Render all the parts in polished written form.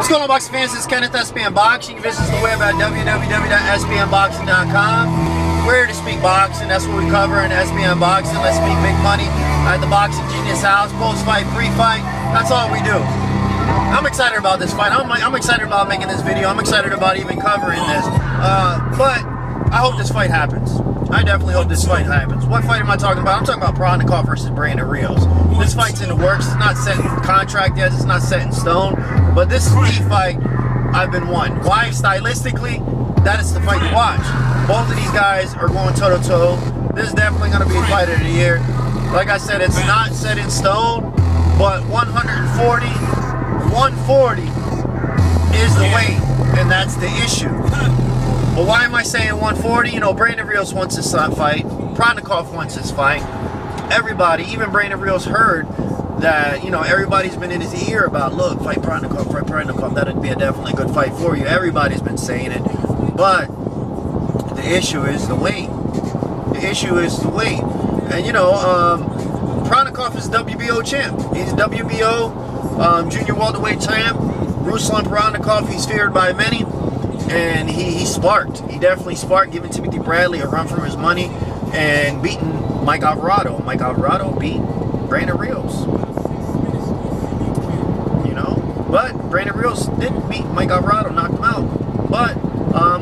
What's going on, boxing fans? This is Kenneth, SBM Boxing. You can visit the web at www.sbmboxing.com. We're here to speak boxing. That's what we cover in SBM Boxing. Let's speak big money at the Boxing Genius House, post-fight, pre-fight. That's all we do. I'm excited about this fight. I'm excited about making this video. I'm excited about even covering this. But I hope this fight happens. I definitely hope this fight happens. What fight am I talking about? I'm talking about Provodnikov versus Rios. This fight's in the works. It's not set in contract yet. It's not set in stone. But this is the fight I've been won. Why? Stylistically, that is the fight to watch. Both of these guys are going toe-to-toe. This is definitely going to be a fight of the year. Like I said, it's not set in stone, but 140, 140 is the weight, and that's the issue. But why am I saying 140? You know, Rios wants this fight. Provodnikov wants this fight. Everybody, even Rios heard that, you know, everybody's been in his ear about, look, fight Provodnikov, fight Provodnikov. That'd be a definitely good fight for you. Everybody's been saying it. But the issue is the weight. The issue is the weight. And, you know, Provodnikov is WBO champ. He's WBO junior welterweight champ. Ruslan Provodnikov, he's feared by many. And he sparked. He definitely sparked, giving Timothy Bradley a run for his money and beating Mike Alvarado. Mike Alvarado beat Rios. You know? But Rios didn't beat Mike Alvarado, knocked him out. But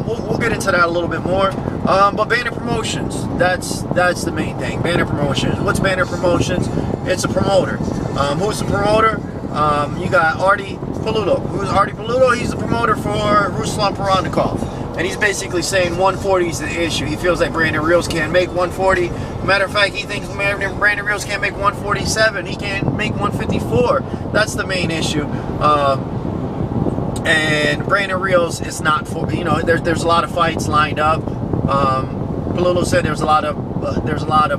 we'll get into that a little bit more. But Banner Promotions, that's the main thing. Banner Promotions. What's Banner Promotions? It's a promoter. Who's the promoter? You got Artie Paluto. Who's Artie Paluto? He's the promoter for Ruslan Provodnikov. And he's basically saying 140 is the issue. He feels like Rios can't make 140. Matter of fact, he thinks Rios can't make 147. He can't make 154. That's the main issue. And Rios is not for, you know, there's a lot of fights lined up. Paluto said there's a lot of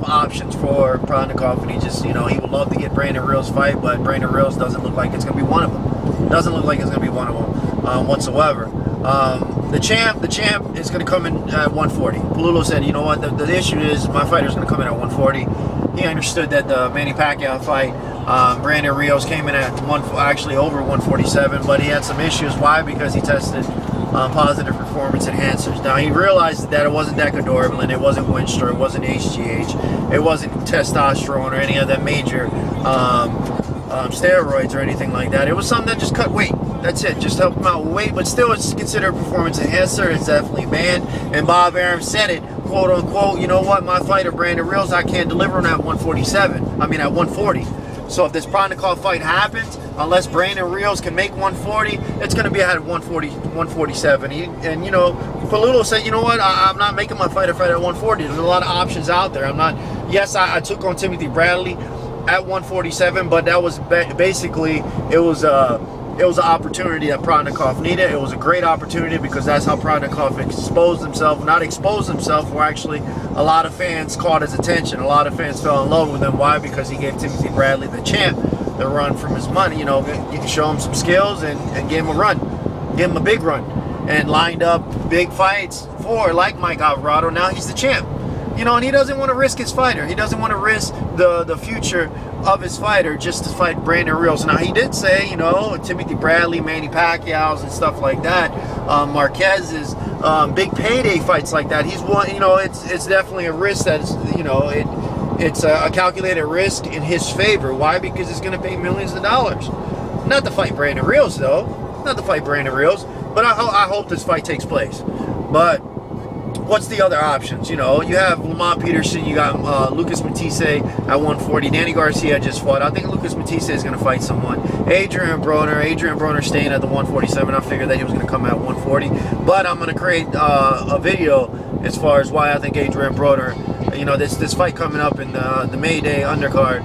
options for Provodnikov, and he just, you know, he would love to get Rios fight, but Rios doesn't look like it's going to be one of them. Doesn't look like it's going to be one of them whatsoever. The champ is going to come in at 140. Paluto said, you know what, the issue is my fighter's going to come in at 140. He understood that the Manny Pacquiao fight, Rios came in at actually over 147, but he had some issues. Why? Because he tested positive performance enhancers. Now, he realized that it wasn't Decadorblin, it wasn't Winster, it wasn't HGH, it wasn't testosterone or any of the major steroids or anything like that. It was something that just cut weight. That's it. Just help him out with weight, but still it's considered a performance enhancer. It's definitely banned. And Bob Arum said it, quote unquote, you know what, my fighter Rios, I can't deliver him at 147. I mean at 140. So if this Provodnikov fight happens, unless Rios can make 140, it's going to be at 140, 147. And you know, Paluto said, you know what, I'm not making my fighter fight at 140. There's a lot of options out there. I'm not. Yes, I took on Timothy Bradley at 147, but that was basically it was an opportunity that Provodnikov needed. It was a great opportunity because that's how Provodnikov exposed himself. Not exposed himself, where actually a lot of fans caught his attention. A lot of fans fell in love with him. Why? Because he gave Timothy Bradley, the champ, the run from his money. You know, you can show him some skills and give him a run. Give him a big run. And lined up big fights for, like Mike Alvarado. Now he's the champ. You know, and he doesn't want to risk his fighter. He doesn't want to risk the future of his fighter just to fight Rios. Now, he did say, you know, Timothy Bradley, Manny Pacquiao's and stuff like that. Marquez's big payday fights like that. He's one, you know, it's definitely a risk that's, you know, it's a calculated risk in his favor. Why? Because it's going to pay millions of dollars. Not to fight Rios, though. Not to fight Rios. But I hope this fight takes place. But what's the other options? You know, you have Lamont Peterson, you got Lucas Matisse at 140. Danny Garcia just fought. I think Lucas Matisse is going to fight someone. Adrian Broner staying at the 147. I figured that he was going to come at 140. But I'm going to create a video as far as why I think Adrian Broner, you know, this fight coming up in the May Day undercard,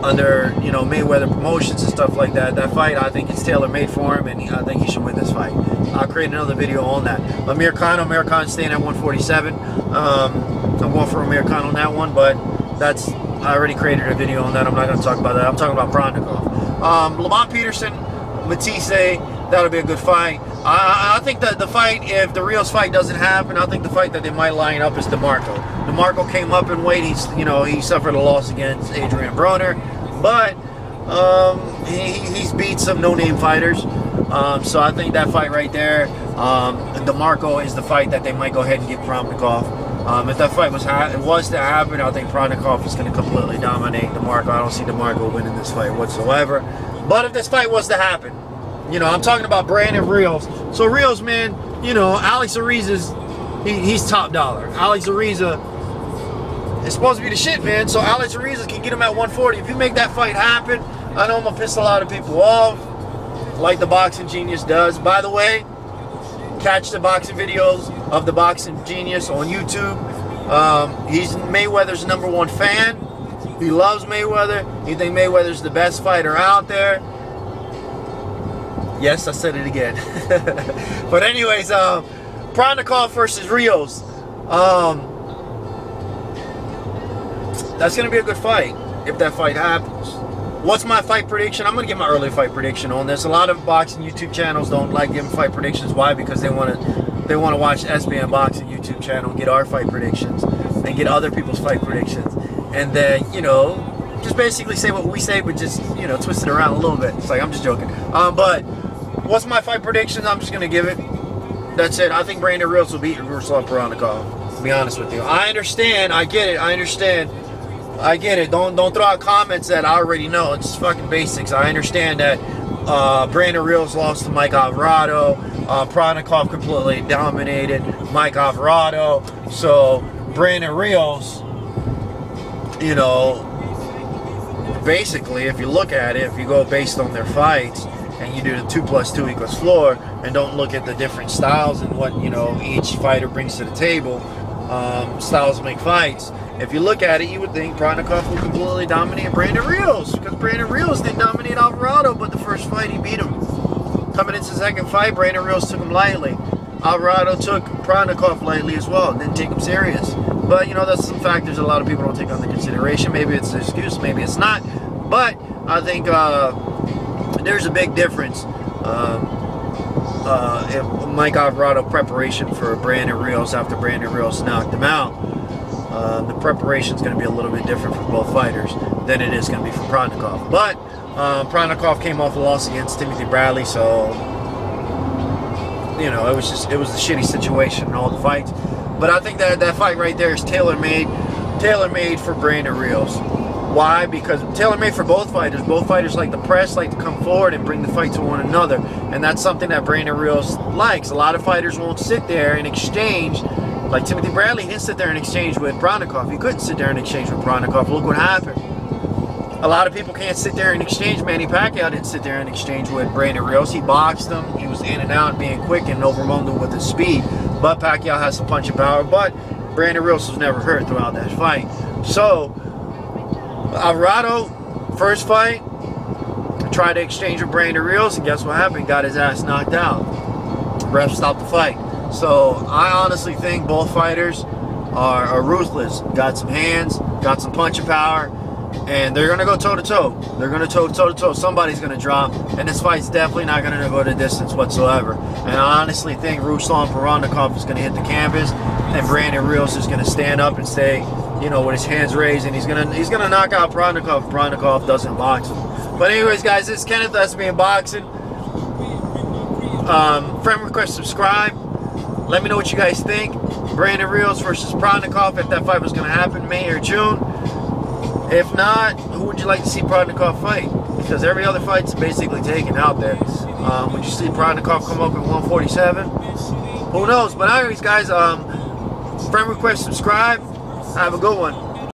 under, you know, Mayweather promotions and stuff like that. That fight, I think it's tailor-made for him, and I think he should win this fight. I'll create another video on that. Amir Khan staying at 147. I'm going for Amir Khan on that one, but I already created a video on that. I'm not going to talk about that. I'm talking about Provodnikov. Lamont Peterson, Matisse, that'll be a good fight. I think that the fight, if the Rios fight doesn't happen, I think the fight that they might line up is DeMarco. DeMarco came up in weight. He suffered a loss against Adrian Broner, but He's beat some no-name fighters. So I think that fight right there, DeMarco is the fight that they might go ahead and give Provodnikov. If that fight was to happen, I think Provodnikov is going to completely dominate DeMarco. I don't see DeMarco winning this fight whatsoever. But if this fight was to happen, you know, I'm talking about Brandon Rios. So Rios, man, you know, Alex Ariza's, he's top dollar. Alex Ariza is supposed to be the shit, man. So Alex Ariza can get him at 140. If you make that fight happen, I know I'm going to piss a lot of people off, like the Boxing Genius does. By the way, catch the boxing videos of the Boxing Genius on YouTube. He's Mayweather's #1 fan. He loves Mayweather. He thinks Mayweather's the best fighter out there. Yes, I said it again. But anyways, Provodnikov versus Rios. That's going to be a good fight if that fight happens. What's my fight prediction? I'm going to give my early fight prediction on this. A lot of boxing YouTube channels don't like giving fight predictions. Why? Because they want to watch SBM Boxing YouTube channel, get our fight predictions, and get other people's fight predictions. And then, you know, just basically say what we say, but just, you know, twist it around a little bit. It's like, I'm just joking. But what's my fight prediction? I'm just going to give it. That's it. I think Brandon Rios will beat Ruslan Provodnikov, to be honest with you. I understand. I get it. I understand. I get it. Don't throw out comments that I already know. It's fucking basics. I understand that Brandon Rios lost to Mike Alvarado. Provodnikov completely dominated Mike Alvarado. So Brandon Rios, you know, basically, if you look at it, if you go based on their fights and you do the 2 + 2 = 4 and don't look at the different styles and what, you know, each fighter brings to the table, styles make fights. If you look at it, you would think Provodnikov will completely dominate Brandon Rios, because Brandon Rios didn't dominate Alvarado, but the first fight he beat him. Coming into the second fight, Brandon Rios took him lightly. Alvarado took Provodnikov lightly as well, didn't take him serious. But, you know, that's some factors a lot of people don't take under consideration. Maybe it's an excuse, maybe it's not. But I think there's a big difference. If Mike Alvarado preparation for Brandon Rios after Brandon Rios knocked him out, the preparation is going to be a little bit different for both fighters than it is going to be for Provodnikov. But Provodnikov came off a loss against Timothy Bradley, so, you know, it was a shitty situation in all the fights. But I think that fight right there is tailor-made for Brandon Rios. Why? Because tailor-made for both fighters. Both fighters like to press, like to come forward and bring the fight to one another. And that's something that Brandon Rios likes. A lot of fighters won't sit there and exchange. Like Timothy Bradley didn't sit there and exchange with Provodnikov. He couldn't sit there and exchange with Provodnikov. Look what happened. A lot of people can't sit there and exchange. Manny Pacquiao didn't sit there and exchange with Brandon Rios. He boxed him. He was in and out, being quick and overwhelmed him with his speed. But Pacquiao has some punching power. But Brandon Rios was never hurt throughout that fight. So Alvarado, first fight, tried to exchange with Brandon Rios, and guess what happened? Got his ass knocked out. Ref stopped the fight. So I honestly think both fighters are ruthless. Got some hands, got some punching power, and they're going to go toe-to-toe. They're going to toe-to-toe. Somebody's going to drop, and this fight's definitely not going to go the distance whatsoever. And I honestly think Ruslan Provodnikov is going to hit the canvas, and Brandon Rios is going to stand up and stay, you know, with his hands raised, and he's gonna knock out Provodnikov if Provodnikov doesn't box him. But anyways, guys, this is Kenneth, SBM Boxing. Friend request, subscribe. Let me know what you guys think. Brandon Rios versus Provodnikov, if that fight was gonna happen May or June. If not, who would you like to see Provodnikov fight? Because every other fight's basically taken out there. Would you see Provodnikov come up at 147? Who knows? But anyways, guys, friend request, subscribe. Have a good one.